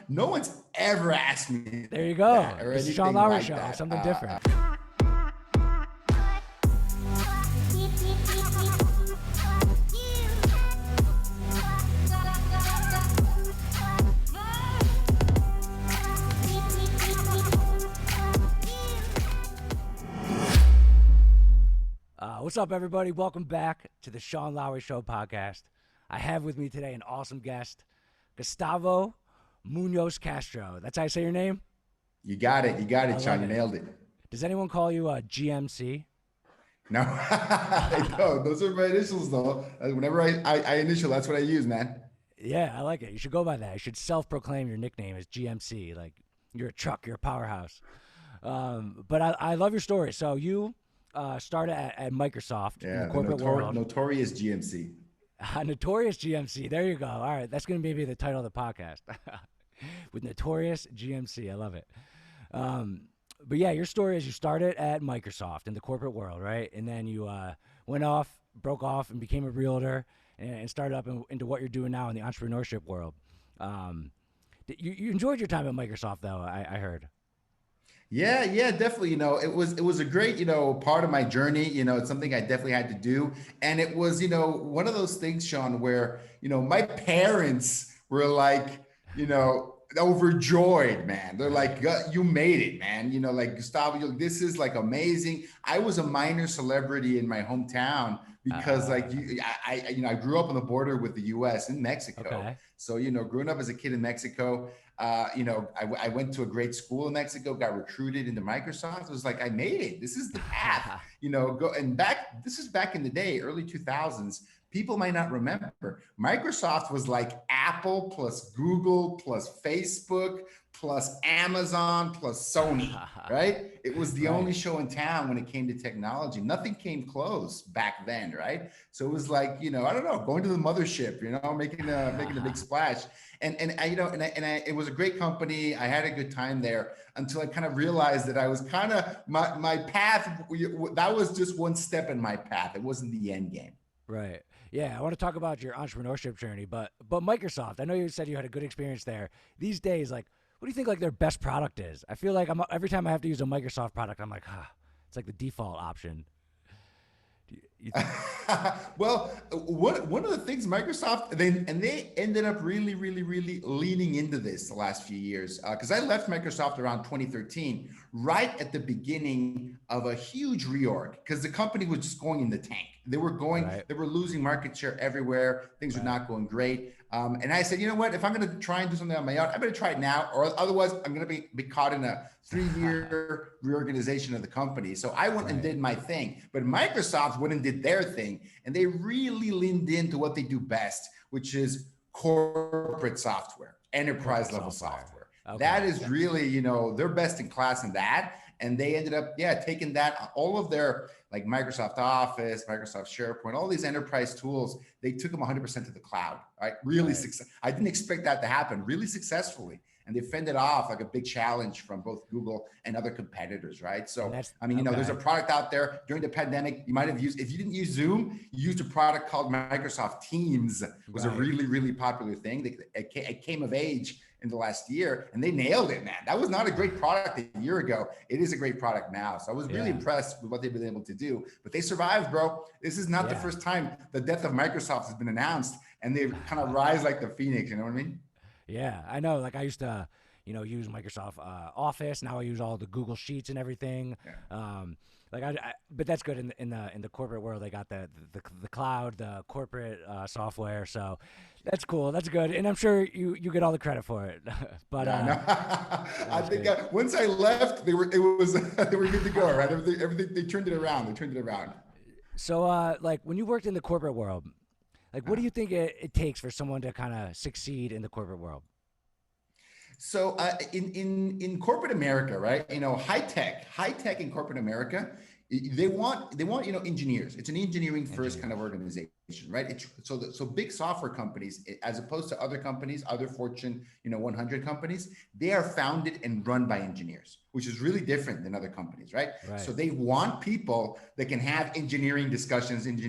No one's ever asked me There you go. that or It's the anything Sean Lowery like show. that. Something different. What's up, everybody? Welcome back to the Sean Lowery Show podcast. I have with me today an awesome guest, Gustavo Munoz Castro. That's how I say your name? You got it, Sean. You nailed it. Does anyone call you GMC? No, no, those are my initials though. Whenever I initial, that's what I use, man. Yeah, I like it. You should go by that. You should self-proclaim your nickname as GMC. Like, you're a truck, you're a powerhouse. But I love your story. So you started at Microsoft in the corporate world. Notorious GMC. Notorious GMC. There you go. All right, that's going to be the title of the podcast. With Notorious GMC. I love it. But yeah, your story is you started at Microsoft in the corporate world, right? And then you broke off and became a realtor and started up into what you're doing now in the entrepreneurship world. You enjoyed your time at Microsoft, though, I heard. Yeah, definitely. It was a great, part of my journey. It's something I definitely had to do. And it was, one of those things, Sean, where, my parents were like, overjoyed, man. They're like, you made it, man. Like, Gustavo, this is like amazing. I was a minor celebrity in my hometown because I grew up on the border with the US in Mexico. Okay. So, growing up as a kid in Mexico, I went to a great school in Mexico, got recruited into Microsoft. It was like, I made it. This is the path, this is back in the day, early 2000s. People might not remember. Microsoft was like Apple plus Google plus Facebook plus Amazon plus Sony, right? It was the only show in town when it came to technology. Nothing came close back then, right? So it was like, I don't know, going to the mothership, making a big splash. And it was a great company. I had a good time there until I kind of realized that I was kind of my path. That was just one step in my path. It wasn't the end game. Right. Yeah, I want to talk about your entrepreneurship journey, but Microsoft, I know you said you had a good experience there. These days, like, what do you think like their best product is? I feel like every time I have to use a Microsoft product, I'm like, it's like the default option. Well, one of the things Microsoft, they ended up really leaning into this the last few years, because I left Microsoft around 2013, right at the beginning of a huge reorg, because the company was just going in the tank. They were losing market share everywhere. Things were not going great. And I said, you know what, if I'm going to try and do something on my own, I better try it now, or otherwise I'm going to be caught in a 3-year reorganization of the company. So I went and did my thing, but Microsoft went and did their thing, and they really leaned into what they do best, which is corporate software, enterprise level software. Okay. That is really, they're best in class in that. And they ended up, taking that, all of their like Microsoft Office, Microsoft SharePoint, all these enterprise tools, they took them 100% to the cloud, right? Really success. I didn't expect that to happen really successfully. And they fended off like a big challenge from both Google and other competitors, right? So, there's a product out there during the pandemic. You might have used, if you didn't use Zoom, you used a product called Microsoft Teams. It was a really popular thing. It came of age in the last year, and they nailed it, man. That was not a great product a year ago. It is a great product now. So I was really impressed with what they've been able to do, but they survived, bro. This is not the first time the death of Microsoft has been announced, and they've kind of rise like the phoenix, you know what I mean? Yeah, I know. Like I used to, use Microsoft Office. Now I use all the Google Sheets and everything. Yeah. But that's good in the corporate world. They got the cloud, the corporate software. So that's cool. That's good. And I'm sure you get all the credit for it. But I think once I left, they were good to go, right? Everything they turned it around. So like when you worked in the corporate world, like what do you think it takes for someone to kind of succeed in the corporate world? So in corporate America, right? High tech in corporate America, they want engineers. It's an engineering first kind of organization, right? So big software companies, as opposed to other companies, other Fortune 100 companies, they are founded and run by engineers, which is really different than other companies, right? So they want people that can have engineering discussions, and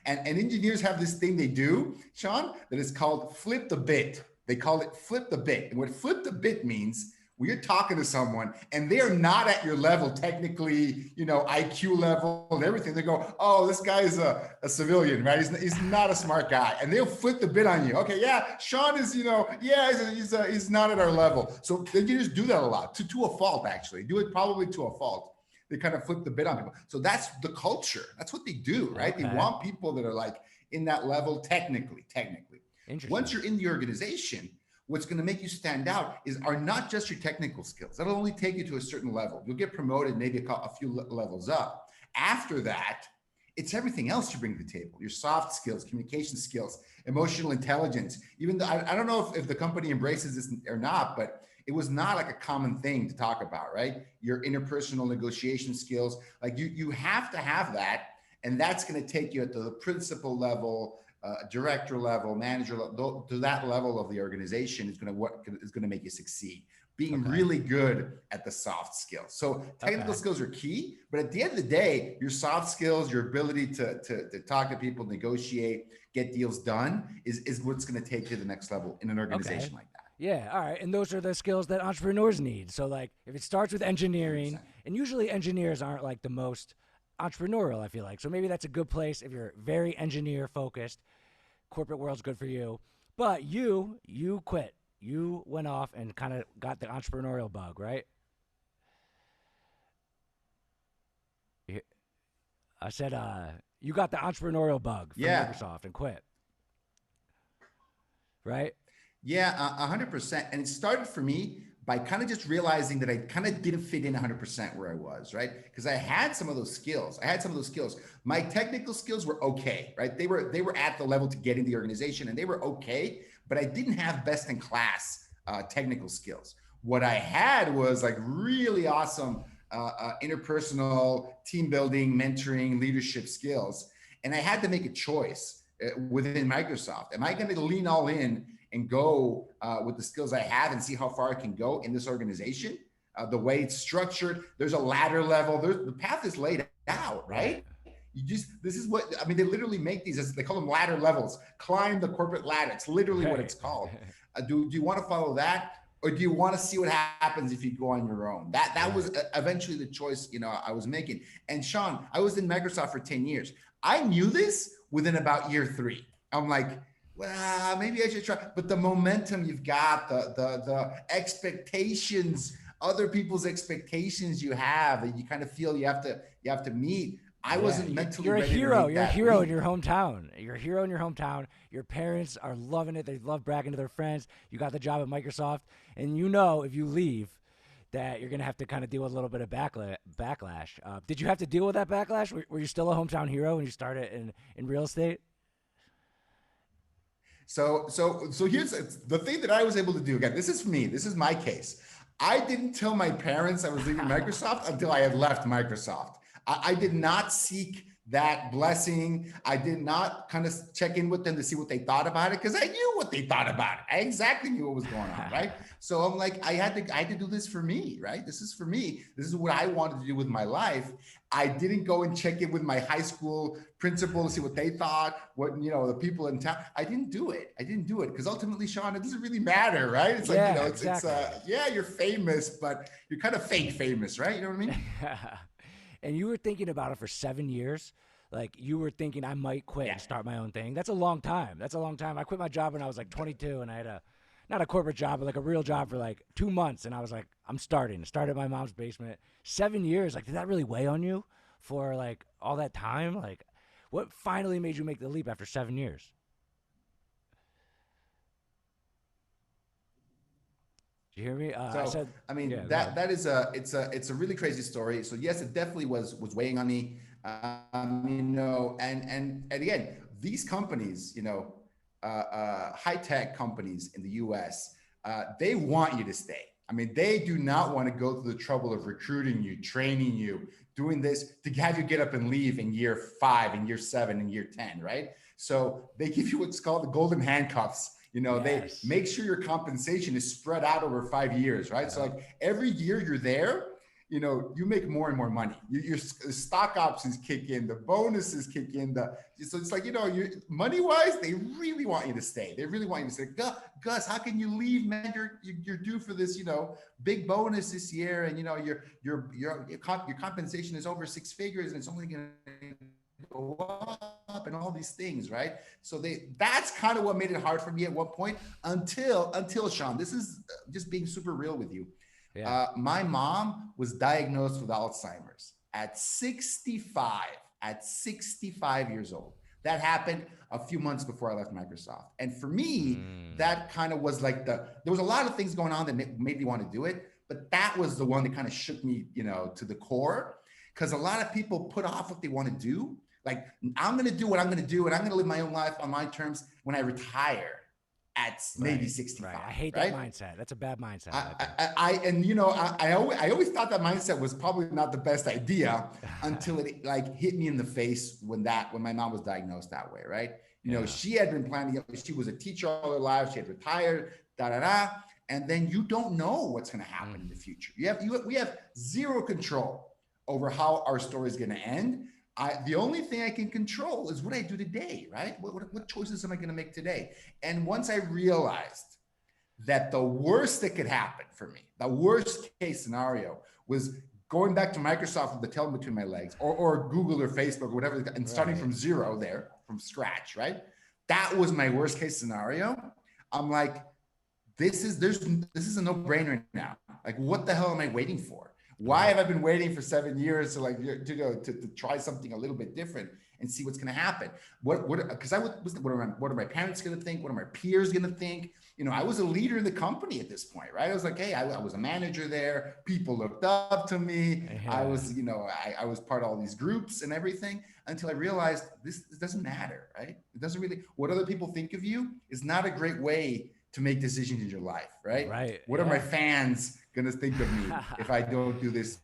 engineers have this thing they do, Sean, that is called flip the bit. They call it flip the bit. And what flip the bit means, when you're talking to someone and they're not at your level, technically, IQ level and everything, they go, oh, this guy is a civilian, right? He's not a smart guy. And they'll flip the bit on you. Okay, yeah, Sean is, he's not at our level. So they can just do that a lot, to a fault, actually. Do it probably to a fault. They kind of flip the bit on people. So that's the culture. That's what they do, right? Okay. They want people that are like in that level technically. Once you're in the organization, what's going to make you stand out are not just your technical skills. That'll only take you to a certain level. You'll get promoted maybe a few levels up. After that, it's everything else you bring to the table. Your soft skills, communication skills, emotional intelligence. Even though I don't know if the company embraces this or not, but it was not like a common thing to talk about, right? Your interpersonal negotiation skills, like you have to have that. And that's going to take you at the principal level, director level, manager level, to that level of the organization is going to make you succeed. Being really good at the soft skills. So technical skills are key, but at the end of the day, your soft skills, your ability to talk to people, negotiate, get deals done is what's going to take you to the next level in an organization like that. Yeah, all right. And those are the skills that entrepreneurs need. So like if it starts with engineering, 100%. and usually engineers aren't like the most entrepreneurial, I feel like. So maybe that's a good place if you're very engineer focused. Corporate world's good for you. But you quit. You went off and kind of got the entrepreneurial bug, right? I said you got the entrepreneurial bug from Microsoft and quit. Right? Yeah, 100%. And it started for me by kind of just realizing that I kind of didn't fit in 100% where I was, right? Because I had some of those skills. My technical skills were okay, right? They were at the level to get in the organization and they were okay, but I didn't have best in class technical skills. What I had was like really awesome interpersonal, team building, mentoring, leadership skills. And I had to make a choice within Microsoft. Am I going to lean all in and go with the skills I have and see how far I can go in this organization? The way it's structured, there's a ladder level. The path is laid out, right? They literally make these, they call them ladder levels. Climb the corporate ladder. It's literally what it's called. Do you want to follow that? Or do you want to see what happens if you go on your own? That was eventually the choice, I was making. And Sean, I was in Microsoft for 10 years. I knew this within about year 3. I'm like, well, maybe I should try. But the momentum you've got, the expectations, other people's expectations you have that you kind of feel you have to meet. I wasn't mentally ready. You're a hero in your hometown. You're a hero in your hometown. Your parents are loving it. They love bragging to their friends. You got the job at Microsoft, and if you leave, that you're gonna have to kind of deal with a little bit of backlash. Did you have to deal with that backlash? Were you still a hometown hero when you started in real estate? So here's the thing that I was able to do. Again, this is me. This is my case. I didn't tell my parents I was leaving Microsoft until I had left Microsoft. I did not seek that blessing. I did not kind of check in with them to see what they thought about it because I knew what they thought about it. I exactly knew what was going on, right? So I'm like, I had to do this for me, right? This is for me. This is what I wanted to do with my life. I didn't go and check in with my high school principal to see what they thought, the people in town. I didn't do it because ultimately, Sean, it doesn't really matter, right? It's exactly. You're famous, but you're kind of fake famous, right? You know what I mean? And you were thinking about it for 7 years. Like you were thinking I might quit and start my own thing. That's a long time. I quit my job when I was like 22 and I had not a corporate job, but like a real job for like 2 months. And I was like, I'm starting. Started my mom's basement. 7 years. Like, did that really weigh on you for like all that time? Like what finally made you make the leap after 7 years? You hear me? It's a really crazy story. So yes, it definitely was weighing on me. And again, these companies, high tech companies in the U.S., they want you to stay. I mean, they do not want to go through the trouble of recruiting you, training you, doing this to have you get up and leave in year 5, in year 7, in year 10, right? So they give you what's called the golden handcuffs. They make sure your compensation is spread out over 5 years, right? So like every year you're there, you make more and more money. Your stock options kick in, the bonuses kick in. So it's like, you money wise, they really want you to stay. They really want you to say, Gus, how can you leave, man? You're due for this, big bonus this year, and your compensation is over 6 figures, and it's only going to go up, and all these things, right? So that's kind of what made it hard for me at one point until Sean, this is just being super real with you. Yeah. My mom was diagnosed with Alzheimer's at 65 years old. That happened a few months before I left Microsoft. And for me, that kind of was like there was a lot of things going on that made me want to do it, but that was the one that kind of shook me, to the core, because a lot of people put off what they want to do. Like, I'm going to do what I'm going to do, and I'm going to live my own life on my terms when I retire at maybe 65. Right. I hate that mindset. That's a bad mindset. I always thought that mindset was probably not the best idea until it like hit me in the face when my mom was diagnosed that way, right? She had been planning, she was a teacher all her life, she had retired, and then you don't know what's going to happen in the future. We have zero control over how our story is going to end. The only thing I can control is what I do today, right? What choices am I going to make today? And once I realized that the worst that could happen for me, the worst case scenario, was going back to Microsoft with the tail between my legs, or Google or Facebook or whatever, and starting from zero there, from scratch, right? That was my worst case scenario. I'm like, this is a no-brainer now. Like, what the hell am I waiting for? Why have I been waiting for 7 years to try something a little bit different and see what's going to happen? What are my parents going to think? What are my peers going to think? I was a leader in the company at this point, right? I was like, hey, I was a manager there. People looked up to me. I was, I was part of all these groups and everything, until I realized this doesn't matter, right? It doesn't really, what other people think of you is not a great way to make decisions in your life, right? Right. What are my fans going to think of me if I don't do this?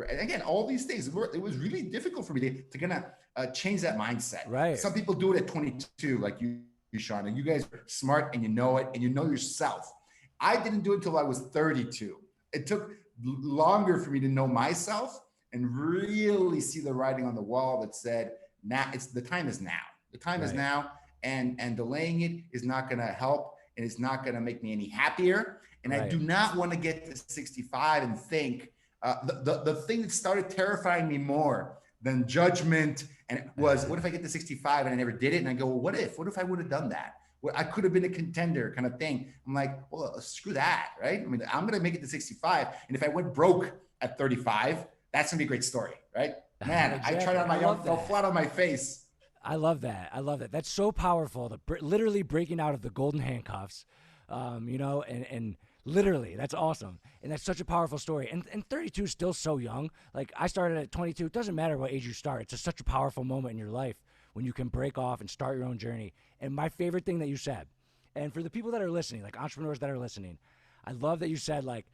And again, all these things, it was really difficult for me to kind of change that mindset. Right. Some people do it at 22, like you, Sean, and you guys are smart and you know it and you know yourself. I didn't do it until I was 32. It took longer for me to know myself and really see the writing on the wall that said, the time is now. The time is now, and delaying it is not going to help. And it's not going to make me any happier. And I do not want to get to 65 and think the thing that started terrifying me more than judgment and was, what if I get to 65 and I never did it? And I go, well, what if I would have done that? Well, I could have been a contender kind of thing. I'm like, well, screw that, right? I mean, I'm going to make it to 65. And if I went broke at 35, that's going to be a great story, right? Man, exactly. I tried on my own, fell flat on my face. I love that. That's so powerful. Literally breaking out of the golden handcuffs, and literally, that's awesome. And that's such a powerful story. And 32 is still so young. Like, I started at 22. It doesn't matter what age you start. It's just such a powerful moment in your life when you can break off and start your own journey. And my favorite thing that you said, and for the people that are listening, like entrepreneurs that are listening, I love that you said, like,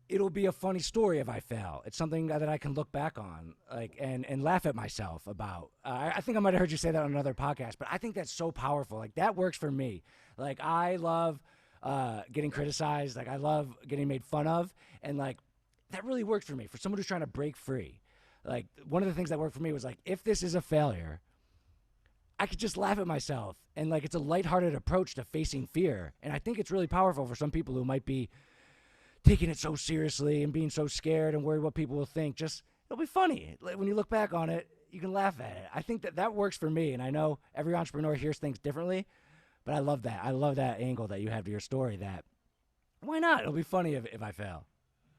it'll be a funny story if I fail. It's something that I can look back on, like, and laugh at myself about. I think I might have heard you say that on another podcast, but I think that's so powerful. Like, that works for me. Like, I love getting criticized. Like, I love getting made fun of, and like, that really worked for me. For someone who's trying to break free, like, one of the things that worked for me was like, if this is a failure, I could just laugh at myself, and like, it's a lighthearted approach to facing fear. And I think it's really powerful for some people who might be taking it so seriously and being so scared and worried what people will think. Just, it'll be funny. Like, when you look back on it, you can laugh at it. I think that works for me. And I know every entrepreneur hears things differently, but I love that. I love that angle that you have to your story, that why not? It'll be funny if I fail.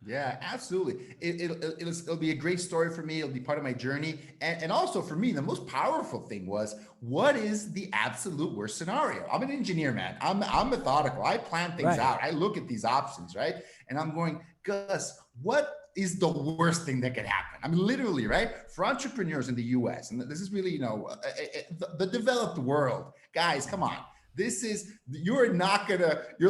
Yeah, absolutely. It'll be a great story for me. It'll be part of my journey. And also for me, the most powerful thing was, what is the absolute worst scenario? I'm an engineer, man. I'm methodical. I plan things out. I look at these options, right? And I'm going, Gus, what is the worst thing that could happen? I mean, literally, right? For entrepreneurs in the US, and this is really, the developed world, guys, come on. Your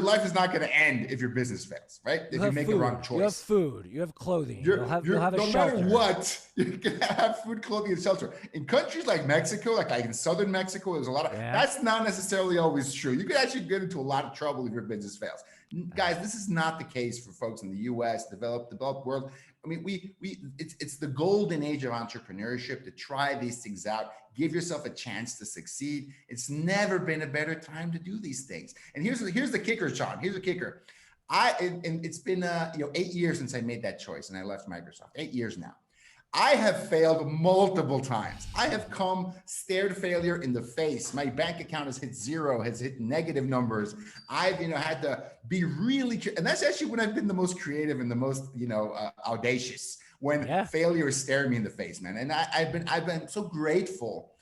life is not gonna end if your business fails, right? If you make the wrong choice. You have food, you have clothing, you'll have a no shelter. No matter what, you can have food, clothing, and shelter. In countries like Mexico, like in southern Mexico, there's a lot of, that's not necessarily always true. You could actually get into a lot of trouble if your business fails. Guys, this is not the case for folks in the US, developed world. I mean, it's the golden age of entrepreneurship to try these things out, give yourself a chance to succeed. It's never been a better time to do these things. And here's the kicker, Sean. Here's the kicker. And it's been 8 years since I made that choice and I left Microsoft. 8 years now. I have failed multiple times. I have stared failure in the face. My bank account has hit zero, has hit negative numbers. I've had to be really, and that's actually when I've been the most creative and the most audacious, when failure is staring me in the face, man. And I've been so grateful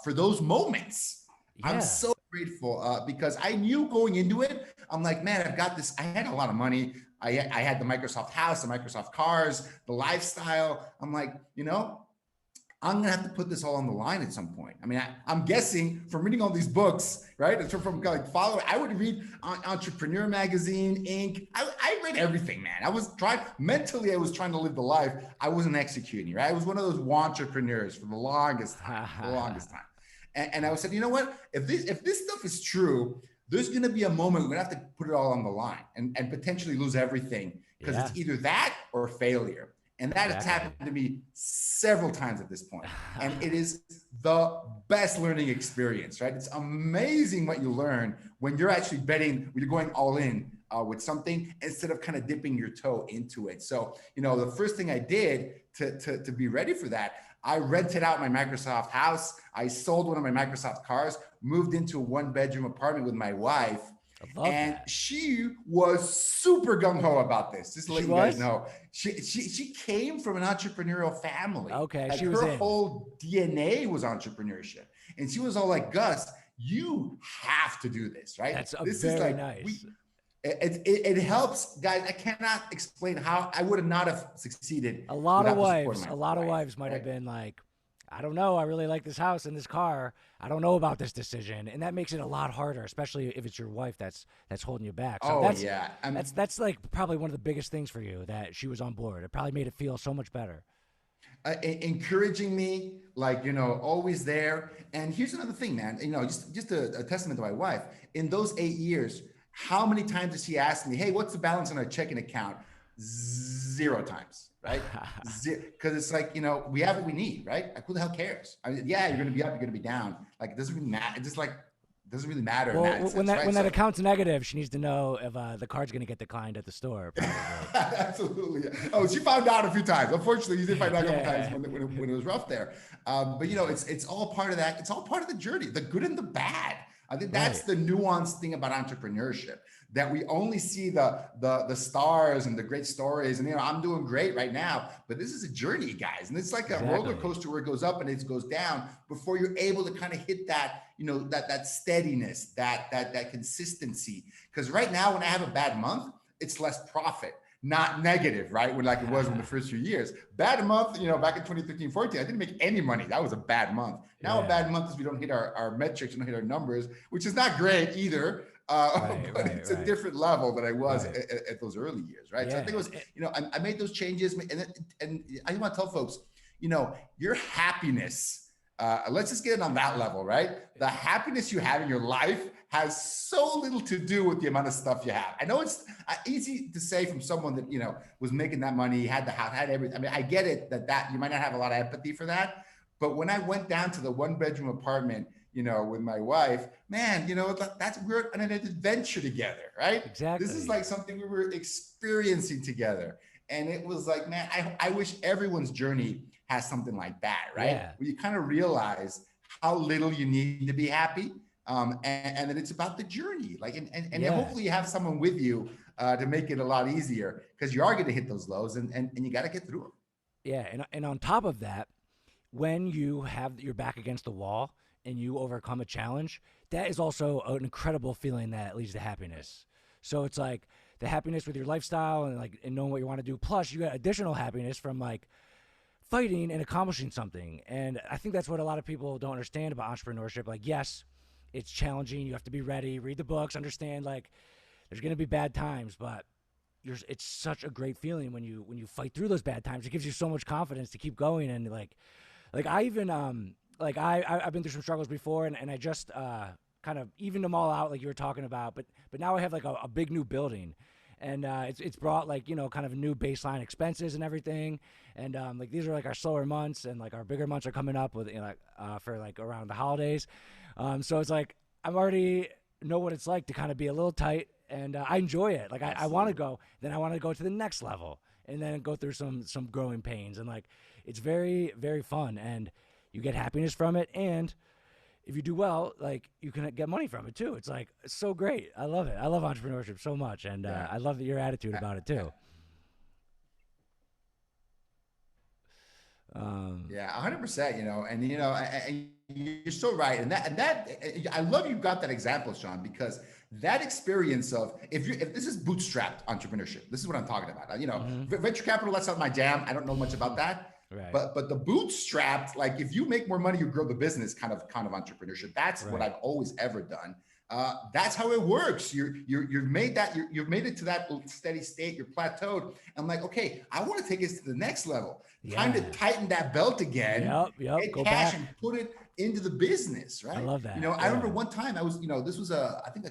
for those moments. Yeah. I'm so grateful because I knew going into it, I'm like, man, I've got this. I had a lot of money. I had the Microsoft house, the Microsoft cars, the lifestyle. I'm like, I'm going to have to put this all on the line at some point. I mean, I'm guessing from reading all these books, right? From like following, I would read Entrepreneur Magazine, Inc. I read everything, man. I was trying to live the life. I wasn't executing, right? I was one of those entrepreneurs for the longest time, And I said, you know what? If this stuff is true, there's going to be a moment we're going to have to put it all on the line and potentially lose everything because it's either that or failure. And that has happened to me several times at this point. And it is the best learning experience, right? It's amazing what you learn when you're actually betting, when you're going all in with something instead of kind of dipping your toe into it. So, the first thing I did to be ready for that, I rented out my Microsoft house. I sold one of my Microsoft cars, moved into a 1-bedroom apartment with my wife. And she was super gung-ho about this. Just to let you guys know. She came from an entrepreneurial family. Okay. Like her whole DNA was entrepreneurship. And she was all like, Gus, you have to do this, right? That's this very is like, nice. It helps, guys. I cannot explain how I would not have succeeded. A lot of wives might have been like, I don't know. I really like this house and this car. I don't know about this decision, and that makes it a lot harder, especially if it's your wife that's holding you back. So that's like probably one of the biggest things for you, that she was on board. It probably made it feel so much better. Encouraging me, like, always there. And here's another thing, man. Just a testament to my wife. In those 8 years, how many times did she ask me, hey, what's the balance on our checking account? 0 times, right? Because it's like, we have what we need, right? Like, who the hell cares? I mean, yeah, you're going to be up, you're going to be down. Like, it doesn't really matter. It just like doesn't really matter. Well, in that when sense, that account's negative, she needs to know if the card's going to get declined at the store. Absolutely. Oh, she found out a few times. Unfortunately, you did find out a couple times when it was rough there. But it's all part of that. It's all part of the journey, the good and the bad. I think that's the nuanced thing about entrepreneurship, that we only see the stars and the great stories. And, I'm doing great right now, but this is a journey, guys. And it's like a roller coaster where it goes up and it goes down before you're able to kind of hit that, that steadiness, that consistency. Because right now, when I have a bad month, it's less profit, not negative, right? Like it was in the first few years. Bad month, back in 2013, 14, I didn't make any money. That was a bad month. Now a bad month is we don't hit our metrics, we don't hit our numbers, which is not great either. But it's a different level than I was at those early years, right? So I think it was, I made those changes, and I want to tell folks, your happiness, let's just get it on that level, right? The happiness you have in your life has so little to do with the amount of stuff you have. I know it's easy to say from someone that, was making that money, had the house, had everything. I mean, I get it that you might not have a lot of empathy for that. But when I went down to the 1-bedroom apartment, with my wife, man, we're on an adventure together, right? Exactly. This is like something we were experiencing together. And it was like, man, I wish everyone's journey has something like that, right? Yeah. Where you kind of realize how little you need to be happy. And that it's about the journey. Like, and hopefully you have someone with you to make it a lot easier, because you are going to hit those lows and you got to get through them. Yeah. And on top of that, when you have your back against the wall and you overcome a challenge, that is also an incredible feeling that leads to happiness. So it's like the happiness with your lifestyle and knowing what you want to do. Plus you got additional happiness from like fighting and accomplishing something. And I think that's what a lot of people don't understand about entrepreneurship. Like, yes, it's challenging. You have to be ready, read the books, understand like there's going to be bad times, but it's such a great feeling when you fight through those bad times. It gives you so much confidence to keep going. And like I even, I've been through some struggles before, and I just kind of evened them all out like you were talking about. But now I have like a big new building, and it's brought like, you know, kind of new baseline expenses and everything. And like these are like our slower months, and like our bigger months are coming up with, you know, like for like around the holidays. So it's like I'm already know what it's like to kind of be a little tight, and I enjoy it. Like I want to go, then I want to go to the next level, and then go through some growing pains, and like it's very, very fun, and you get happiness from it. And if you do well, like you can get money from it too. It's like, it's so great. I love it. I love entrepreneurship so much, and Yeah. I love your attitude about it too. Yeah, 100%, you know, and you know, and you're so right. I love you got that example, Sean, because that experience of if this is bootstrapped entrepreneurship, this is what I'm talking about. You know, venture capital, that's not my jam. I don't know much about that. Right. But the bootstrapped, like if you make more money, you grow the business kind of entrepreneurship. That's what I've always ever done. That's how it works. You've made that, you've made it to that steady state. You're plateaued. I'm like, okay, I want to take this to the next level. Time to tighten that belt again. Yep. Get cash and put it into the business, right? I love that. You know, I remember one time I was, you know, this was I think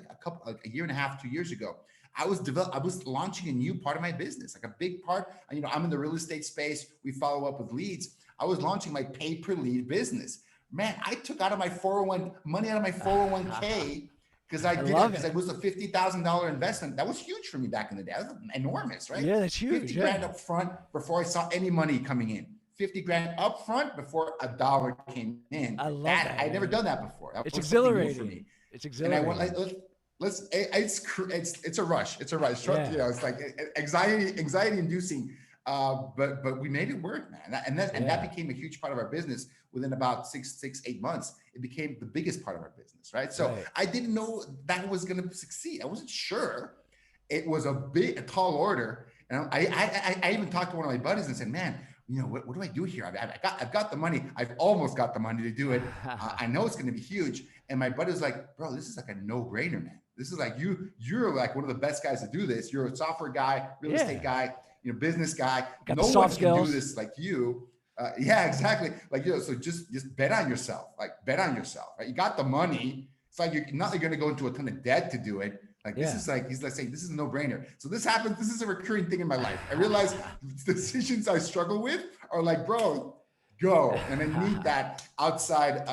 like a year and a half, 2 years ago. I was launching a new part of my business, like a big part. You know, I'm in the real estate space. We follow up with leads. I was launching my pay per lead business. Man, I took out of my 401 money out of my 401k because it was a $50,000 investment. That was huge for me back in the day. That was enormous, right? Yeah, that's huge. 50 grand up front before I saw any money coming in. 50 grand up front before a dollar came in. I love that. I'd never done that before. That it's was exhilarating new for me. It's exhilarating. And I went, it's a rush. It's a rush. You know, it's like anxiety inducing. But we made it work, man. And that became a huge part of our business. Within about 8 months, it became the biggest part of our business, right? So I didn't know that was going to succeed. I wasn't sure. It was a tall order. And I even talked to one of my buddies and said, man, you know, what do I do here? I've got the money. I've almost got the money to do it. I know it's going to be huge. And my buddy was like, bro, this is like a no-brainer, man. This is like you're like one of the best guys to do this. You're a software guy, real estate guy, you know, business guy. Got no the one soft can skills. do this like you. Yeah, exactly. Like, you know, so just bet on yourself. Like, bet on yourself. Right? You got the money. It's like you're not going to go into a ton of debt to do it. Like this is like, he's like saying, this is a no-brainer. So this happens. This is a recurring thing in my life. I realize decisions I struggle with are like, bro, go. And I need that outside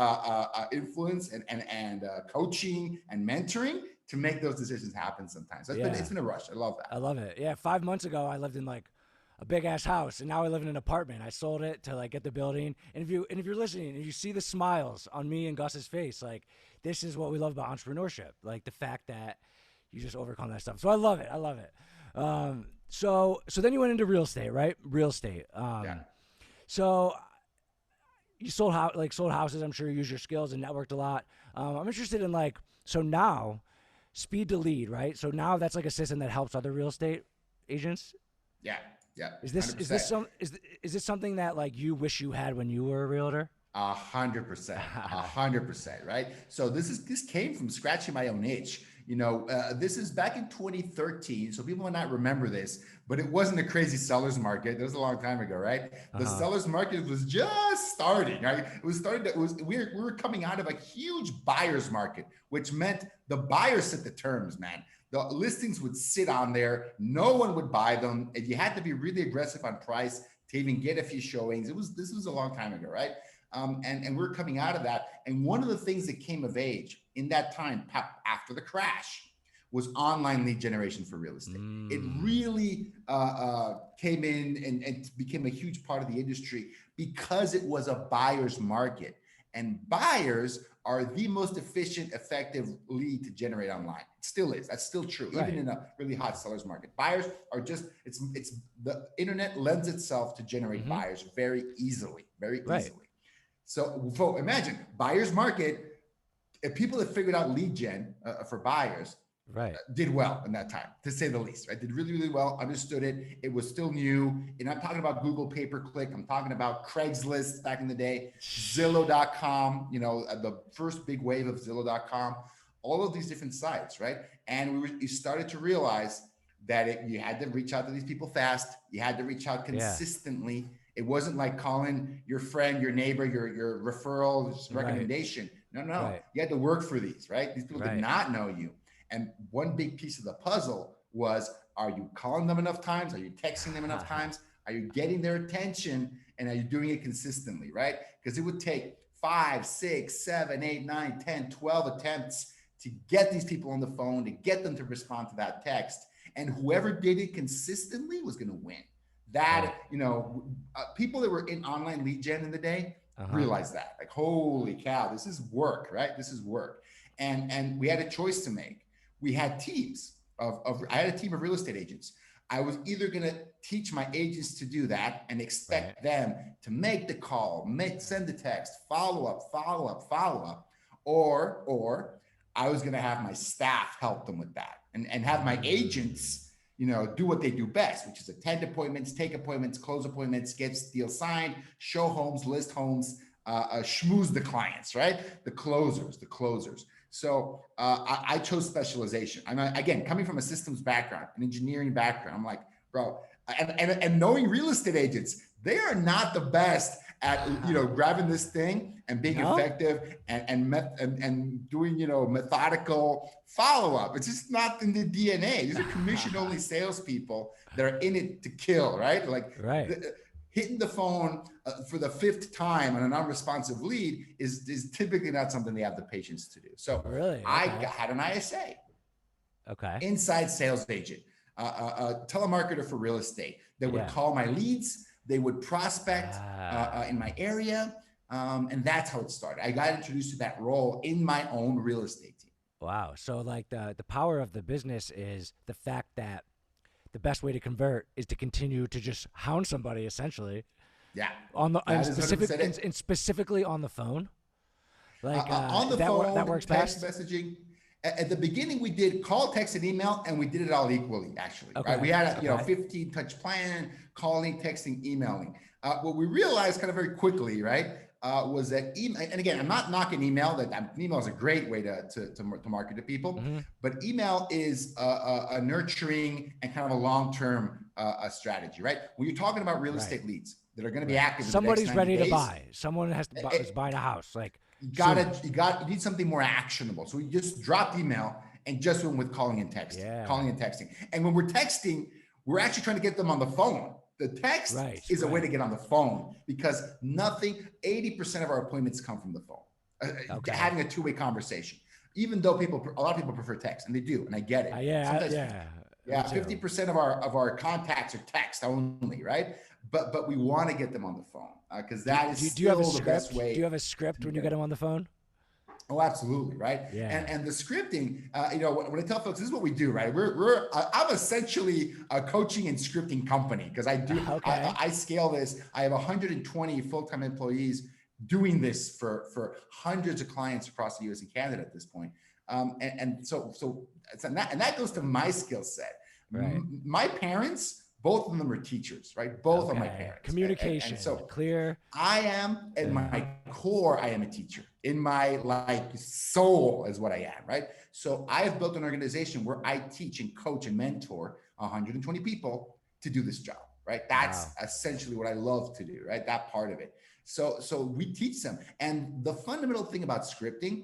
influence and coaching and mentoring to make those decisions happen sometimes. It's been a rush. I love that. I love it. Yeah. 5 months ago, I lived in like a big ass house, and now I live in an apartment. I sold it to like get the building. And if you're listening and you see the smiles on me and Gus's face, like this is what we love about entrepreneurship. Like the fact that you just overcome that stuff. So I love it. I love it. So then you went into real estate, right? Real estate. So you sold houses. I'm sure you used your skills and networked a lot. I'm interested in like, so now speed to lead, right? So now that's like a system that helps other real estate agents. Yeah. Is this something that like you wish you had when you were a realtor? 100%, right? So this came from scratching my own itch. You know, this is back in 2013. So people might not remember this, but it wasn't a crazy seller's market. That was a long time ago, right? The seller's market was just starting, right? We were coming out of a huge buyer's market, which meant the buyers set the terms, man. The listings would sit on there. No one would buy them. And you had to be really aggressive on price to even get a few showings. This was a long time ago, right? And we're coming out of that. And one of the things that came of age in that time after the crash was online lead generation for real estate. It really came in and became a huge part of the industry because it was a buyer's market. And buyers are the most efficient, effective lead to generate online. It still is. That's still true, even in a really hot seller's market. Buyers are just, it's the internet lends itself to generate buyers very easily. So imagine buyer's market, if people that figured out lead gen for buyers did well in that time, to say the least, right? Did really, really well, understood it. It was still new. And I'm talking about Google pay-per-click. I'm talking about Craigslist back in the day, Zillow.com, you know, the first big wave of Zillow.com, all of these different sites, right? And you started to realize that you had to reach out to these people fast. You had to reach out consistently. It wasn't like calling your friend, your neighbor, your referral recommendation. No. Right. You had to work for these, right? These people did Right. not know you. And one big piece of the puzzle was, are you calling them enough times? Are you texting them enough times? Are you getting their attention? And are you doing it consistently, right? Because it would take 5, 6, 7, 8, 9, 10, 12 attempts to get these people on the phone, to get them to respond to that text. And whoever did it consistently was going to win. That, Right. people that were in online lead gen in the day Uh-huh. realized that, like, holy cow, this is work, right? This is work. And we had a choice to make. We had teams I had a team of real estate agents. I was either going to teach my agents to do that and expect them to make the call, send the text, follow up, or I was going to have my staff help them with that and have my agents, do what they do best, which is attend appointments, take appointments, close appointments, get deals signed, show homes, list homes, schmooze the clients, right? The closers. So I chose specialization. I'm again coming from a systems background, an engineering background. I'm like, bro, and knowing real estate agents, they are not the best at grabbing this thing and being effective and doing methodical follow up. It's just not in the DNA. These are commission only salespeople that are in it to kill, right? Like hitting the phone for the 5th time on an unresponsive lead is typically not something they have the patience to do. So really, I had an ISA, inside sales agent, a telemarketer for real estate that would call my leads. They would prospect in my area. And that's how it started. I got introduced to that role in my own real estate team. Wow. So like the power of the business is the fact that the best way to convert is to continue to just hound somebody, essentially. Yeah. On the and specifically on the phone. Like on the phone, that works text best. messaging. At the beginning, we did call, text, and email, and we did it all equally. Actually, right? We had a 15 touch plan: calling, texting, emailing. What we realized kind of very quickly, right, was that email. And again, I'm not knocking email. That email is a great way to market to people, but email is a nurturing and kind of a long-term strategy, right? When you're talking about real estate leads that are going to be active, somebody's ready days, to buy. Someone is buying a house, like. You need something more actionable. So we just dropped email and just went with calling and texting. And when we're texting, we're actually trying to get them on the phone. The text is a way to get on the phone because 80% of our appointments come from the phone. Having a two-way conversation, even though a lot of people prefer text, and they do, and I get it. 50% of our contacts are text only, right? But we want to get them on the phone because that is still the best way. Do you have a script when you get them on the phone? Oh, absolutely, right? Yeah. And the scripting, when I tell folks, this is what we do, right? I'm essentially a coaching and scripting company because I scale this. I have 120 full-time employees doing this for hundreds of clients across the U.S. and Canada at this point. So that goes to my skill set. Right. My parents, both of them are teachers, right? Both of my parents. Communication, and so clear. I am, at my core, I am a teacher. In my soul is what I am, right? So I have built an organization where I teach and coach and mentor 120 people to do this job, right? That's essentially what I love to do, right? That part of it. So we teach them. And the fundamental thing about scripting,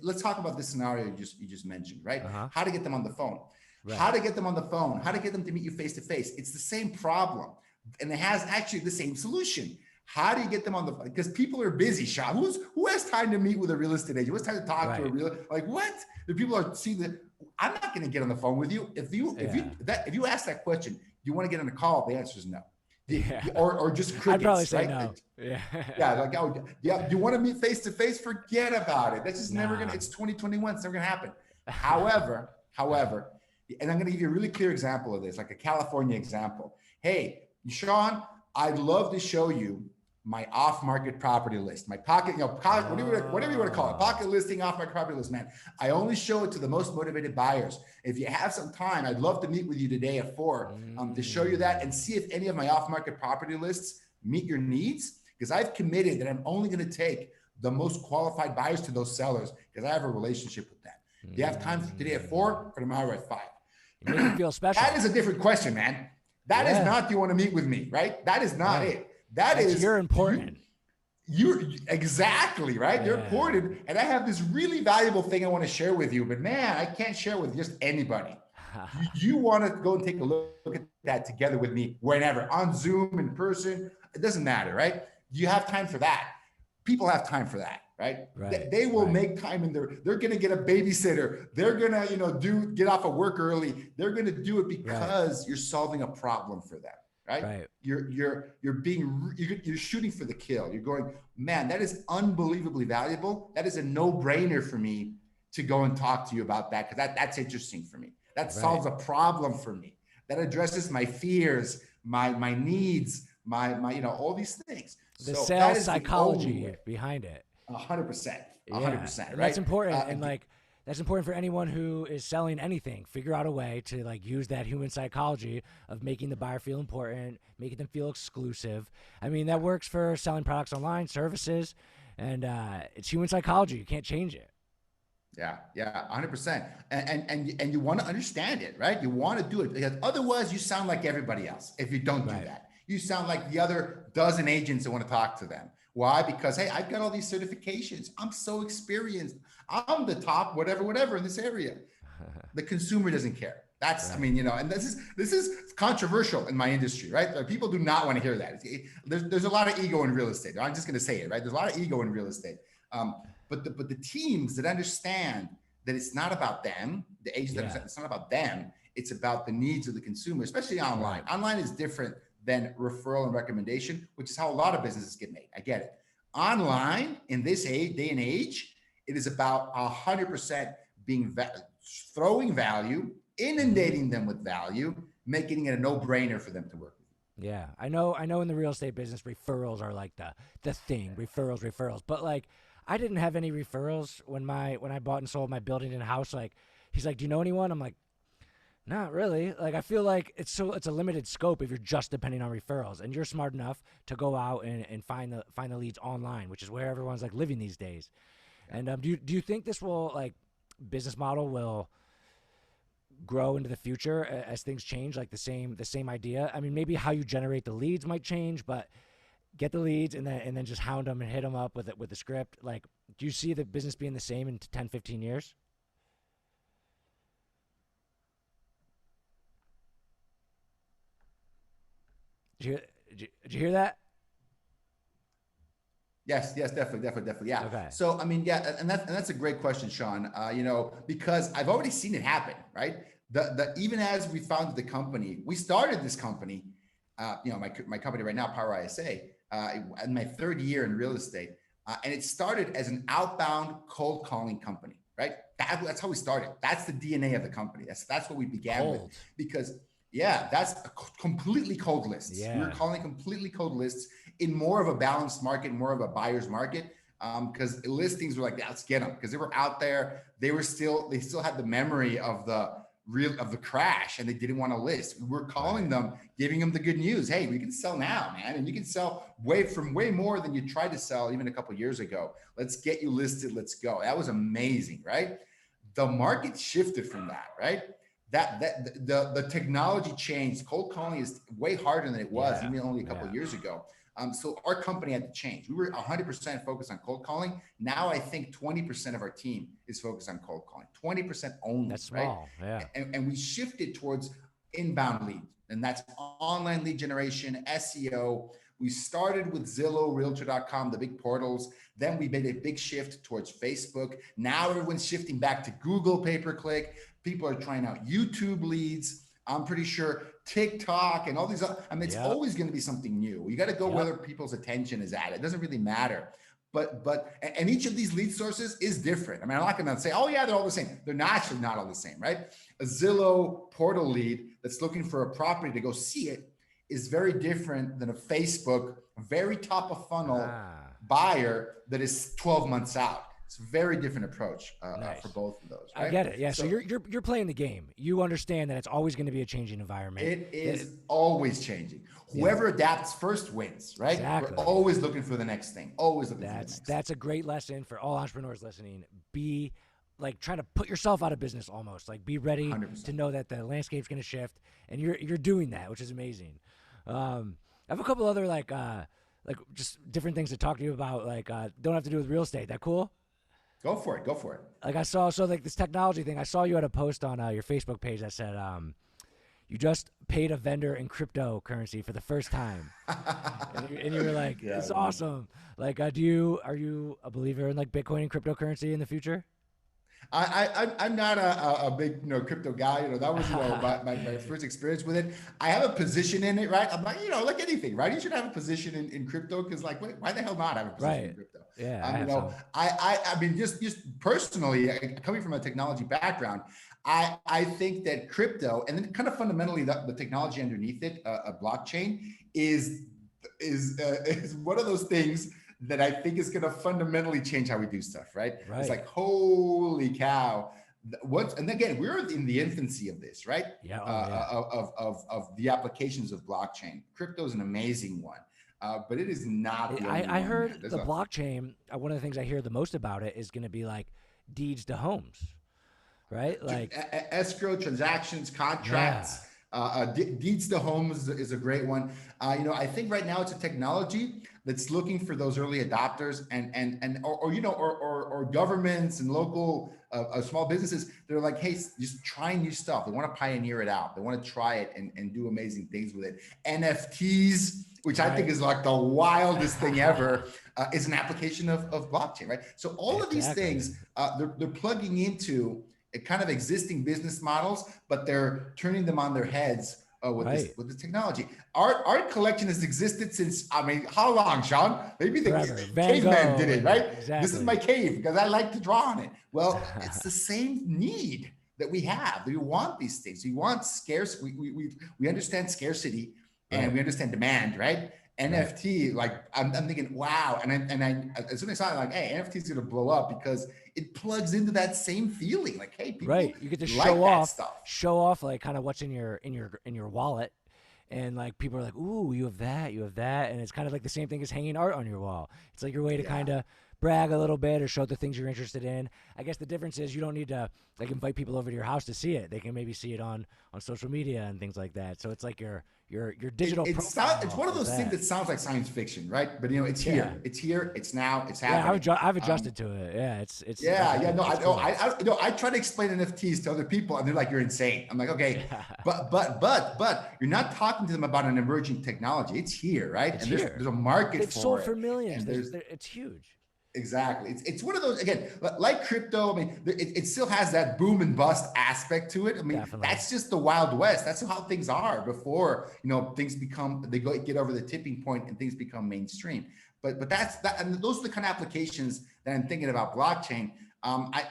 let's talk about this scenario you just mentioned, right? How to get them on the phone. Right. How to get them on the phone, how to get them to meet you face to face. It's the same problem. And it has actually the same solution. How do you get them on the phone? Because people are busy, Sean. Who has time to meet with a real estate agent? Who has time to talk to a what? The people are seeing that. I'm not going to get on the phone with you. If you ask that question, do you want to get on a call? The answer is no. Or just crickets. I'd probably say right? no. Do you want to meet face to face? Forget about it. That's just never gonna. It's 2021. It's never gonna happen. However. And I'm going to give you a really clear example of this, like a California example. Hey, Sean, I'd love to show you my off-market property list, my pocket, whatever you want to call it, pocket listing, off-market property list, man. I only show it to the most motivated buyers. If you have some time, I'd love to meet with you today at 4 to show you that and see if any of my off-market property lists meet your needs. Because I've committed that I'm only going to take the most qualified buyers to those sellers because I have a relationship with them. Do you have time for today at 4 or tomorrow at 5? Make you feel special. That is a different question, man. That is not, do you want to meet with me, right? That is not it. That's you're important. You're exactly right. They're Yeah. important. And I have this really valuable thing I want to share with you, but man, I can't share with just anybody. You want to go and take a look at that together with me whenever, on Zoom, in person, it doesn't matter, right? You have time for that. People have time for that, right? Right. They will Right. make time, and they're going to get a babysitter. They're going to, get off of work early. They're going to do it Right. because you're solving a problem for them, right? Right. You're shooting for the kill. You're going, man, that is unbelievably valuable. That is a no-brainer for me to go and talk to you about that, because that's interesting for me. That solves a problem for me. That addresses my fears, my needs, my all these things. The So sales that is psychology behind it. 100%, Yeah. 100%. And Right? that's important. And like, that's important for anyone who is selling anything. Figure out a way to like use that human psychology of making the buyer feel important, making them feel exclusive. I mean, that works for selling products online, services, and it's human psychology. You can't change it. Yeah, 100%. And you want to understand it, right? You want to do it, because otherwise you sound like everybody else if you don't do Right. that. You sound like the other dozen agents that want to talk to them. Why? Because, hey, I've got all these certifications. I'm so experienced. I'm the top whatever in this area. The consumer doesn't care. That's, Right. I mean, and this is controversial in my industry, right? People do not want to hear that. There's a lot of ego in real estate. I'm just going to say it, right? There's a lot of ego in real estate. But the teams that understand that it's not about them, the agents that understand it's not about them, it's about the needs of the consumer, especially online. Right. Online is different than referral and recommendation, which is how a lot of businesses get made. I get it. Online in this day and age, it is about 100% throwing value, inundating them with value, making it a no-brainer for them to work with you. Yeah, I know in the real estate business, referrals are like the thing. Referrals. But like, I didn't have any referrals when I bought and sold my building and house. Like, he's like, "Do you know anyone?" I'm like, "Not really." Like, I feel like it's a limited scope if you're just depending on referrals, and you're smart enough to go out and find the leads online, which is where everyone's like living these days. And do you think this will, like, business model will grow into the future as things change, like the same idea? I mean, maybe how you generate the leads might change, but get the leads and then just hound them and hit them up with the script. Like, do you see the business being the same in 10, 15 years? Did you hear that? Yes, definitely. Yeah. Okay. So, I mean, yeah, and that's a great question, Sean. Because I've already seen it happen, right? The even as we founded the company, we started this company, my company right now, Power ISA, in my third year in real estate, and it started as an outbound cold calling company, right? That's how we started. That's the DNA of the company. That's what we began with, because that's completely cold lists. We were Yeah. calling completely cold lists in more of a balanced market, more of a buyer's market, because listings were like, let's get them, because they were out there. They still had the memory of the crash, and they didn't want to list. We were calling them, giving them the good news. Hey, we can sell now, man, and you can sell way more than you tried to sell even a couple of years ago. Let's get you listed. Let's go. That was amazing, right? The market shifted from that, right? The technology changed. Cold calling is way harder than it was even only a couple of years ago. So our company had to change. We were 100% focused on cold calling. Now I think 20% of our team is focused on cold calling, 20% only. That's small. Right? Yeah. And we shifted towards inbound leads, and that's online lead generation, SEO. We started with Zillow, Realtor.com, the big portals. Then we made a big shift towards Facebook. Now everyone's shifting back to Google pay-per-click. People are trying out YouTube leads. I'm pretty sure TikTok and all these other, I mean, it's always going to be something new. You got to go whether people's attention is at it. It doesn't really matter. And each of these lead sources is different. I mean, I'm not going to say, oh yeah, they're all the same. They're actually not all the same, right? A Zillow portal lead that's looking for a property to go see it is very different than a Facebook, very top of funnel buyer that is 12 months out. It's a very different approach for both of those. Right? I get it. Yeah. So you're playing the game. You understand that it's always going to be a changing environment. It is always changing. Whoever adapts first wins, right? Exactly. We're always looking for the next thing. Always looking for the next. That's a great lesson for all entrepreneurs listening. Be like trying to put yourself out of business almost. Like, be ready 100%. to know that the landscape's going to shift, and you're doing that, which is amazing. I have a couple other like like just different things to talk to you about. Like, don't have to do with real estate. That cool? Go for it. Go for it. Like I saw, so like this technology thing. I saw you had a post on your Facebook page that said, you just paid a vendor in cryptocurrency for the first time, and you were like, Yeah, "It's man. awesome." Like, are you a believer in like Bitcoin and cryptocurrency in the future? I'm not a big crypto guy. That was my first experience with it. I have a position in it, right? I'm like like anything, right? You should have a position in crypto because like why the hell not have a position in Right. crypto? Yeah, I have You know, some. I mean just personally coming from a technology background, I think that crypto and then kind of fundamentally the technology underneath it, a blockchain is one of those things that I think is going to fundamentally change how we do stuff, right? It's Right. like, holy cow. And again, we're in the infancy of this, right? Yeah. Oh, yeah. Of the applications of blockchain. Crypto is an amazing one, but it is not the only I one, man. heard the blockchain. One of the things I hear the most about it is going to be like deeds to homes, right? Like, Escrow transactions, yeah, contracts, deeds to homes is a great one. I think right now it's a technology that's looking for those early adopters and or governments and local small businesses. They're like, hey, just try new stuff. They want to pioneer it out. They want to try it and do amazing things with it. NFTs, which I think right. is like the wildest thing ever, is an application of blockchain, right? So all of these Exactly. things, they're plugging into kind of existing business models, but they're turning them on their heads Right. with this technology. Art collection has existed since, I mean, how long, Sean? Maybe the Forever. Van caveman did Gogh it, and right? This is my exactly. cave because I like to draw on it. Well, it's the same need that we have. We want these things. We want scarce. We understand scarcity and Right. we understand demand, right? Right. NFT, like I'm thinking, wow, and I as soon as I saw it, like, hey, NFT is gonna blow up because it plugs into that same feeling. Like, hey, people Right. You get to like that stuff. show off like kind of what's in your wallet, and like people are like, "Ooh, you have that," and it's kind of like the same thing as hanging art on your wall. It's like your way to Yeah. kind of brag a little bit or show the things you're interested in. I guess the difference is you don't need to like invite people over to your house to see it. They can maybe see it on social media and things like that. So it's like your digital It's profile one of is those things that. that sounds like science fiction, right? But it's Yeah. here. It's here. It's now. It's Yeah, happening. I've Um, adjusted to it. Yeah, it's yeah, yeah. No, it's cool. I try to explain NFTs to other people, and they're like, "You're insane." I'm like, "Okay, Yeah, but you're not talking to them about an emerging technology. It's here, right? it's And here. there's a market They've sold for for it, millions. and there's It's huge. exactly. It's one of those again, like crypto. I mean, it still has that boom and bust aspect to it. I mean, Definitely. that's just the Wild West. That's how things are before things become get over the tipping point and things become mainstream. But that's that, and those are the kind of applications that I'm thinking about blockchain.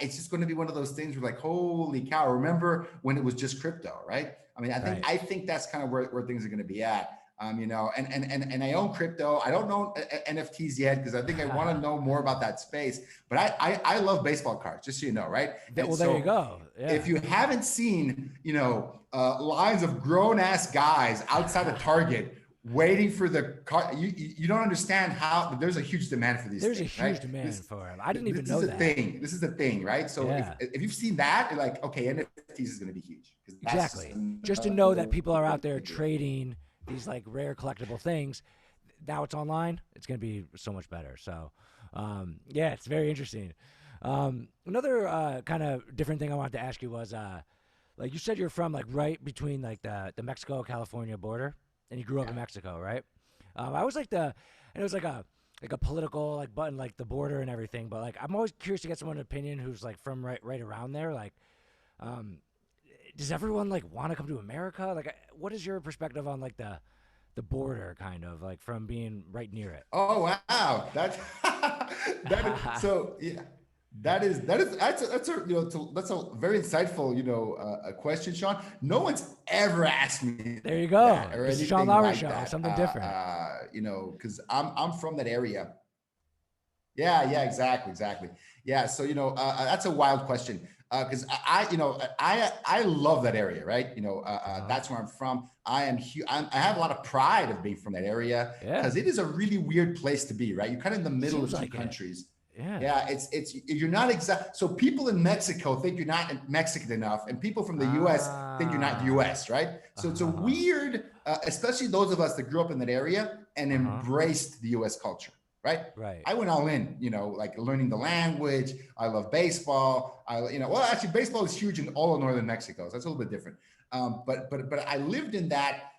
It's just going to be one of those things where like, holy cow! Remember when it was just crypto, right? I mean, Right. I think that's kind of where things are going to be at. And I own crypto. I don't know NFTs yet because I think I want to know more about that space. But I love baseball cards, just so you know, right? And Well, there you so go. if Yeah. you haven't seen, lines of grown ass guys outside of Target waiting for the card, you don't understand how there's a huge demand for these There's a things, right? huge demand This for him. I didn't even this is know a that. thing. This is a thing, right? So Yeah. if you've seen that, you're like, okay, NFTs is going to be huge because that's just Exactly. Just to know that another people are out there thing. trading these like rare collectible things. Now it's online. It's going to be so much better. So, yeah, it's very interesting. Another kind of different thing I wanted to ask you was, like you said, you're from like right between like the Mexico California border, and you grew up in Mexico, right? I was like and it was like a political like button like the border and everything, but like I'm always curious to get someone's opinion who's like from right around there, like. Um, does everyone like want to come to America? Like, what is your perspective on like the border, kind of like from being right near it? Oh wow, that's that is so yeah. That's a very insightful a question, Sean. No one's ever asked me There you that go. or It's the Sean anything Lowry like show, that. something different. Because I'm from that area. Yeah, yeah, exactly. Yeah, so that's a wild question because I love that area, right? Uh-huh. That's where I'm from. I have a lot of pride of being from that area Yeah, because it is a really weird place to be, right? You're kind of in the middle seems of two like it. countries. Yeah. Yeah, it's you're not exact. So people in Mexico think you're not Mexican enough, and people from the U.S. think you're not Ah. U.S. Right? So it's a Uh-huh. weird especially those of us that grew up in that area and embraced the U.S. culture, right? Right. I went all in, like learning the language. I love baseball. Well, actually, baseball is huge in all of northern Mexico. So that's a little bit different. But I lived in that.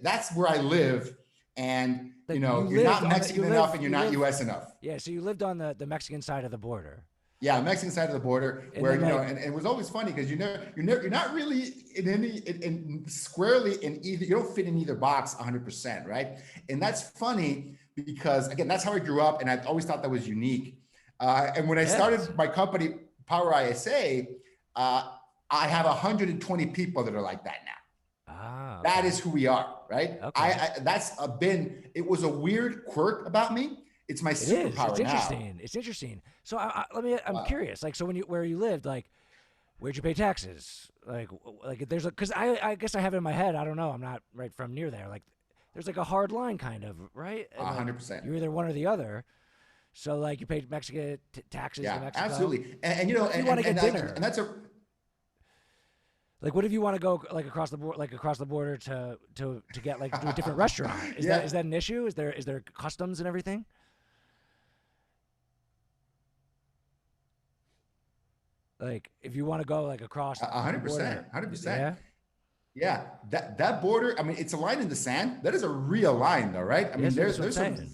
That's where I live, and Like you're not Mexican enough, and you're not U.S. enough. Yeah, so you lived on the Mexican side of the border. Yeah, Mexican side of the border, And where then, and it was always funny because you're not really in squarely in either. You don't fit in either box 100%, right? And that's funny because again, that's how I grew up, and I always thought that was unique. And when I started my company, Power ISA, I have 120 people that are like that now. Ah, okay. That is who we are, right? Okay. It was a weird quirk about me. It's my superpower. It's interesting. Now. It's interesting. So I'm curious. Like, so where you lived, like, where'd you pay taxes? Like there's because I guess I have it in my head. I don't know. I'm not right from near there. Like, there's like a hard line, kind of, right? 100%. You're either one or the other. So like you paid Mexican taxes. Yeah, to Mexico. absolutely. And you want to get dinner, and that's a. Like, what if you want to go like across the border to get like to a different restaurant? Is that an issue? Is there customs and everything? Like, if you want to go like across 100%, 100%. Yeah, that border. I mean, it's a line in the sand. That is a real line, though, right? I mean, there's some.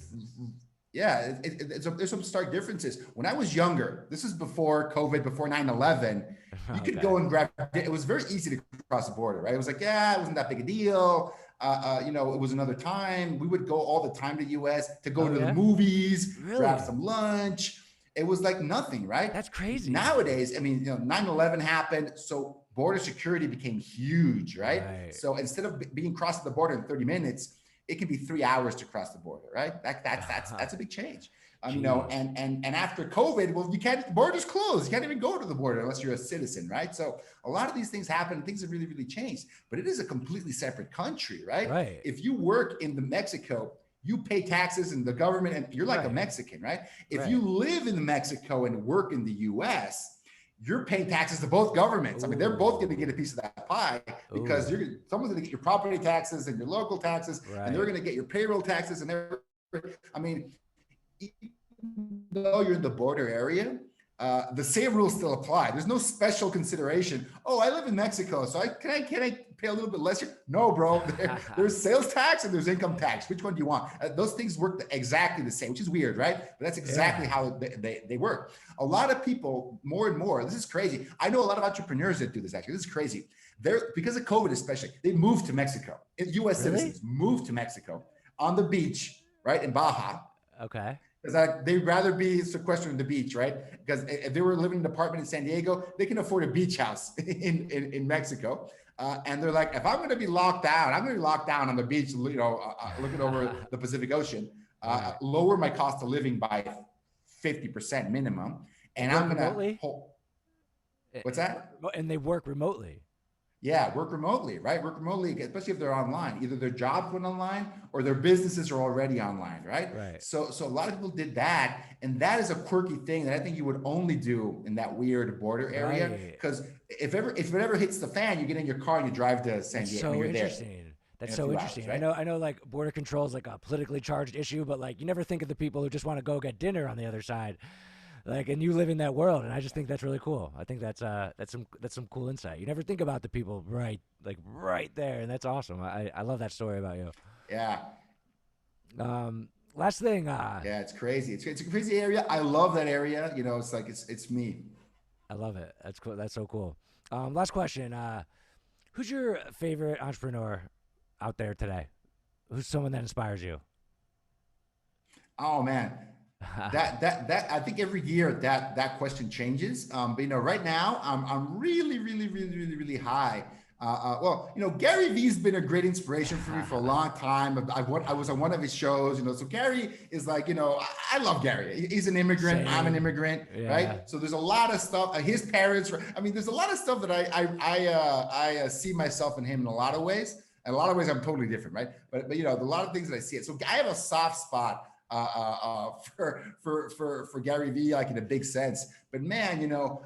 Yeah, there's some stark differences. When I was younger, this is before COVID, before 9/11. You could go and grab. It was very easy to cross the border, right? It was like, it wasn't that big a deal. It was another time. We would go all the time to U.S. to go to the movies, grab some lunch. It was like nothing, right? That's crazy. Nowadays, I mean, 9/11 happened, so border security became huge, right? So instead of being crossed the border in 30 minutes, it can be 3 hours to cross the border, right? That's a big change. And after COVID, well, the border's closed. You can't even go to the border unless you're a citizen, right? So a lot of these things happen. Things have really, really changed. But it is a completely separate country, right? Right. If you work in Mexico, you pay taxes in the government, and you're like a Mexican, right? If you live in Mexico and work in the U.S., you're paying taxes to both governments. I mean, they're both going to get a piece of that pie because someone's going to get your property taxes and your local taxes, and they're going to get your payroll taxes and everything. I mean, even though you're in the border area, the same rules still apply. There's no special consideration. Oh, I live in Mexico, so can I pay a little bit less here? No, bro. There's sales tax and there's income tax. Which one do you want? Those things work exactly the same, which is weird, right? But that's exactly how they work. A lot of people, more and more, this is crazy. I know a lot of entrepreneurs that do this, actually. This is crazy. Because of COVID especially, they moved to Mexico. U.S. citizens moved to Mexico on the beach, right, in Baja. Okay. Because they'd rather be sequestered on the beach, right? Because if they were living in an apartment in San Diego, they can afford a beach house in Mexico. And they're like, if I'm going to be locked down, I'm going to be locked down on the beach, looking over the Pacific Ocean, lower my cost of living by 50% minimum. And I'm going to what's that? And they work remotely. Yeah, work remotely, right? Work remotely, especially if they're online. Either their jobs went online or their businesses are already online, right? So a lot of people did that, and that is a quirky thing that I think you would only do in that weird border area. Because if it ever hits the fan, you get in your car and you drive to San Diego. So interesting. That's so interesting. Hours, right? I know like border control is like a politically charged issue, but like you never think of the people who just want to go get dinner on the other side. Like, and you live in that world, and I just think that's really cool. I think that's some cool insight. You never think about the people right there, and that's awesome. I love that story about you. Yeah. Last thing. Yeah, it's crazy. It's a crazy area. I love that area. It's like it's me. I love it. That's cool. That's so cool. Last question. Who's your favorite entrepreneur out there today? Who's someone that inspires you? Oh man. that I think every year that question changes. But right now I'm really high. Gary Vee's been a great inspiration for me for a long time. I was on one of his shows, so Gary is like, I love Gary. He's an immigrant. I'm an immigrant, right? So there's a lot of stuff. His parents, there's a lot of stuff that I see myself in him in a lot of ways. In a lot of ways, I'm totally different, right? But a lot of things that I see it. So I have a soft spot for Gary Vee, like in a big sense. But man,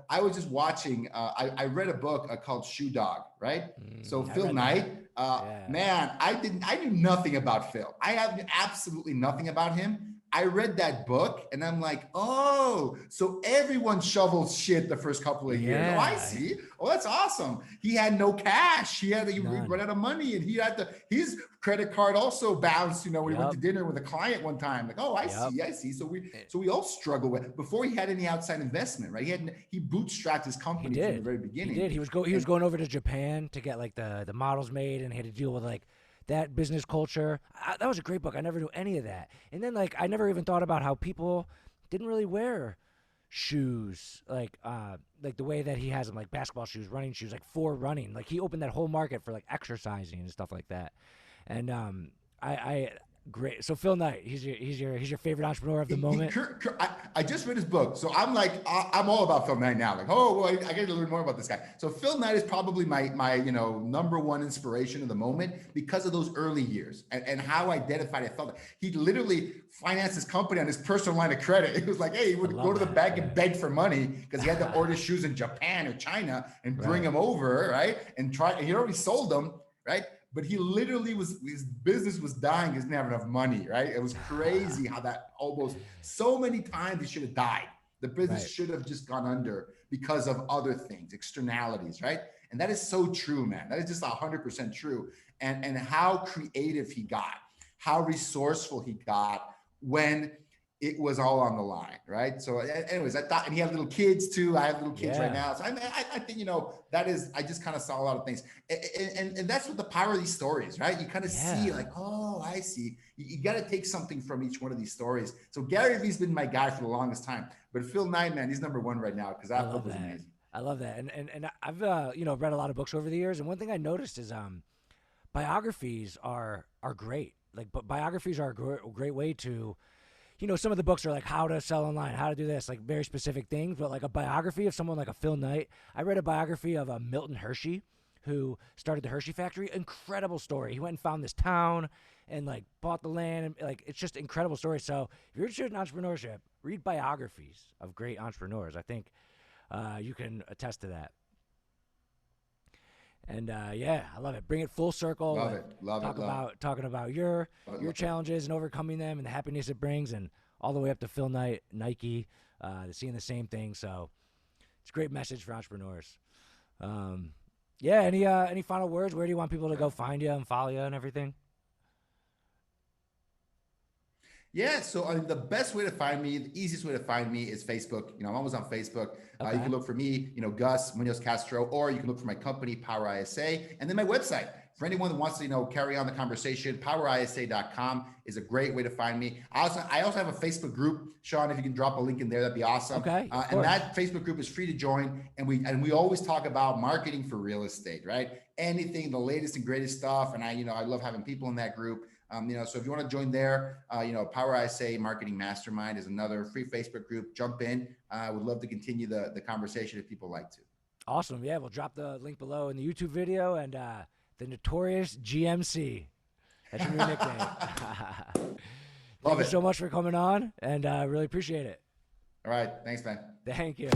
I was just watching, I read a book called Shoe Dog, right? So Phil Knight, Yeah. Man, I knew nothing about Phil. I have absolutely nothing about him. I read that book and I'm like, oh, so everyone shovels shit the first couple of years. Oh, I Yeah. see. Oh, that's awesome. He had no cash. He None. run out of money, and his credit card also bounced, when he went to Yep. dinner with a client one time. Like, oh, I Yep. see, I see. So Eh, we all struggle with before he had any outside investment, right? He bootstrapped his He company from the did. very He beginning. did. He was And going over to Japan to get like the models made, and he had to deal with like that business culture. That was a great book. I never knew any of that. And then like I never even thought about how people didn't really wear shoes like the way that he has them, like basketball shoes, running shoes, like for running. Like he opened that whole market for like exercising and stuff like that. And I great. So Phil Knight, he's your favorite entrepreneur of the moment. I just read his book, so I'm like, I'm all about Phil Knight now. Like, oh, well, I got to learn more about this guy. So Phil Knight is probably my number one inspiration of the moment because of those early years and how identified I felt. He literally financed his company on his personal line of credit. It was like, hey, he I would love go to the that. bank and beg for money because he had to order shoes in Japan or China and bring Right. them over, right? And he already sold them, right? But he literally his business was dying because he didn't have enough money, right? It was crazy how that almost so many times he should have died. The business Right. should have just gone under because of other things, externalities, right? And that is so true, man. That is just 100% true. And how creative he got, how resourceful he got when it was all on the line, right? So, anyways, I thought, and he had little kids too. I have little kids right Yeah. now, so I think that is. I just kind of saw a lot of things, and that's what the power of these stories, right? You kind of see Yeah. like, oh, I see. You got to take something from each one of these stories. So Gary Vee's been my guy for the longest time, but Phil Knight, man, he's number one right now because I that love book was that. amazing. I love that. And I've read a lot of books over the years, and one thing I noticed is biographies are great. Like, but biographies are a great way to, some of the books are like how to sell online, how to do this, like very specific things. But like a biography of someone like a Phil Knight, I read a biography of Milton Hershey, who started the Hershey factory. Incredible story. He went and found this town and like bought the land, and like it's just incredible story. So if you're interested in entrepreneurship, read biographies of great entrepreneurs. I think you can attest to that. And yeah, I love it. Bring it full circle. Love Like, it, love it, love it. talking about your Love it. challenges and overcoming them and the happiness it brings, and all the way up to Phil Knight, Nike, seeing the same thing. So it's a great message for entrepreneurs. Yeah. Any final words? Where do you want people to go find you and follow you and everything? Yeah, so I mean, the best way to find me, the easiest way to find me is Facebook. I'm always on Facebook. You Okay. can look for me, Gus Munoz Castro, or you can look for my company, Power ISA, and then my website. For anyone that wants to, carry on the conversation, powerisa.com is a great way to find me. I also have a Facebook group, Sean. If you can drop a link in there, that'd be awesome. Okay. Of And course. that Facebook group is free to join. And we always talk about marketing for real estate, right? Anything, the latest and greatest stuff. And I love having people in that group. So if you want to join there, Power ISA Marketing Mastermind is another free Facebook group. Jump in. I would love to continue the conversation if people like to. Awesome. Yeah, we'll drop the link below in the YouTube video, and the Notorious GMC. That's your new nickname. Thank Love you it. so much for coming on, and I really appreciate it. All right. Thanks, man. Thank you.